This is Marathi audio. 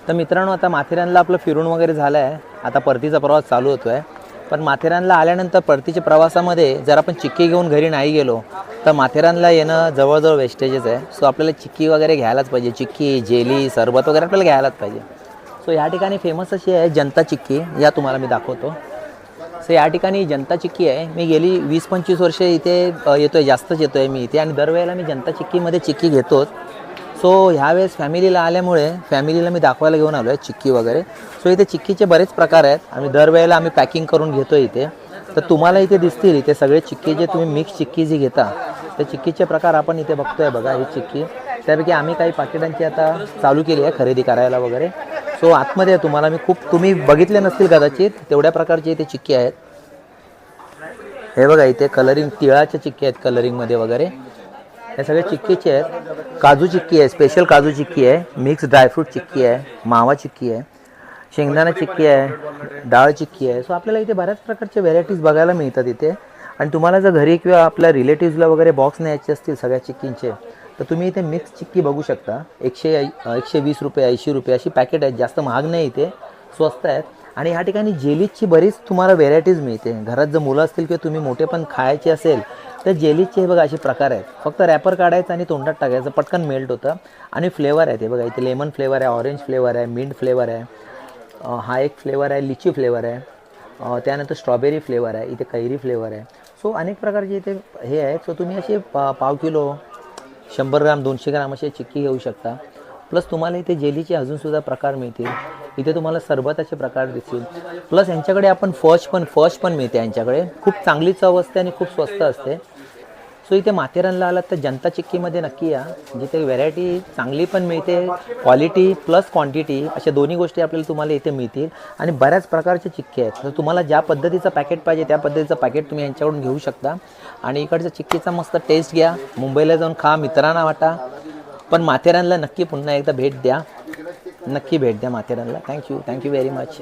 तर मित्रांनो, आता माथेरानला आपलं फिरून वगैरे झालं आहे. आता परतीचा प्रवास चालू होतो आहे. पण माथेरानला आल्यानंतर परतीच्या प्रवासामध्ये जर आपण चिक्की घेऊन घरी नाही गेलो तर माथेरानला येणं जवळजवळ वेस्टेजच आहे. सो आपल्याला चिक्की वगैरे घ्यायलाच पाहिजे. चिक्की, जेली, सरबत वगैरे आपल्याला घ्यायलाच पाहिजे. सो या ठिकाणी फेमस अशी आहे जनता चिक्की. या तुम्हाला मी दाखवतो. सो या ठिकाणी जनता चिक्की आहे. मी गेली 20-25 वर्षे इथे येतो आहे, जास्तच येतो आहे मी इथे, आणि दरवेळेला मी जनता चिक्कीमध्ये चिक्की घेतोच. सो ह्यावेळेस फॅमिलीला आल्यामुळे फॅमिलीला मी दाखवायला घेऊन आलो आहे चिक्की वगैरे. सो इथे चिक्कीचे बरेच प्रकार आहेत. दरवेळेला आम्ही पॅकिंग करून घेतो इथे. तर तुम्हाला इथे दिसतील इथे सगळे चिक्की, जे तुम्ही मिक्स चिक्की जी घेता त्या चिक्कीचे प्रकार आपण इथे बघतोय. बघा ही चिक्की. त्यापैकी आम्ही काही पाकिटांची आता चालू केली आहे खरेदी करायला वगैरे. सो आतमध्ये तुम्हाला मी तुम्ही बघितले नसतील कदाचित, तेवढ्या प्रकारचे इथे चिक्की आहेत. हे बघा इथे कलरिंग, तिळाच्या चिक्की आहेत कलरिंगमध्ये वगैरे. हे सगळे चिक्कीचे आहेत. काजू चिक्की आहे, स्पेशल काजू चिक्की आहे, मिक्स ड्रायफ्रूट चिक्की आहे, मावा चिक्की आहे, शेंगदाणा चिक्की आहे, डाळ चिक्की आहे. सो आपल्याला इथे बऱ्याच प्रकारचे व्हेरायटीज बघायला मिळतात इथे. आणि तुम्हाला जर घरी किंवा आपल्या रिलेटिव्हजला वगैरे बॉक्स न्यायचे असतील सगळ्या चिक्कींचे, तर तुम्ही इथे मिक्स चिक्की बघू शकता. 120 रुपये, 80 रुपये अशी पॅकेट आहेत. जास्त महाग नाही इथे, स्वस्त आहेत. आणि ह्या ठिकाणी जेलीची बरीच तुम्हाला व्हेरायटीज मिळते. घरात जर मुलं असतील किंवा तुम्ही मोठे पण खायचे असेल तर जेलीचे हे बघा असे प्रकार आहेत. फक्त रॅपर काढायचं आणि तोंडात टाकायचं, पटकन मेल्ट होतं. आणि फ्लेवर आहे ते बघा इथे, लेमन फ्लेवर आहे, ऑरेंज फ्लेवर आहे, मिंट फ्लेवर आहे, हा एक फ्लेवर आहे, लिची फ्लेवर आहे, त्यानंतर स्ट्रॉबेरी फ्लेवर आहे, इथे कैरी फ्लेवर आहे. सो अनेक प्रकारचे इथे हे आहेत. सो तुम्ही असे पाव किलो, 100 ग्राम, 200 ग्राम असे चिक्की घेऊ शकता. प्लस तुम्हाला इथे जेलीचे अजूनसुद्धा प्रकार मिळतील. इथे तुम्हाला सरबताचे प्रकार दिसतील. प्लस यांच्याकडे आपण फर्स्ट पण मिळते यांच्याकडे. खूप चांगली चव असते आणि खूप स्वस्त असते. सो इथे माथेरानला आलात तर जनता चिक्कीमध्ये नक्की या. जिथे व्हेरायटी चांगली पण मिळते, क्वालिटी प्लस क्वांटिटी अशा दोन्ही गोष्टी आपल्याला तुम्हाला इथे मिळतील. आणि बऱ्याच प्रकारचे चिक्की आहेत. तर तुम्हाला ज्या पद्धतीचं पॅकेट पाहिजे त्या पद्धतीचं पॅकेट तुम्ही यांच्याकडून घेऊ शकता. आणि इकडचं चिक्कीचा मस्त टेस्ट घ्या. मुंबईला जाऊन खा, मित्रांना वाटा. पण माथेरानला नक्की पुन्हा एकदा भेट द्या. नक्की भेट द्या माथेरानला. Thank you very much.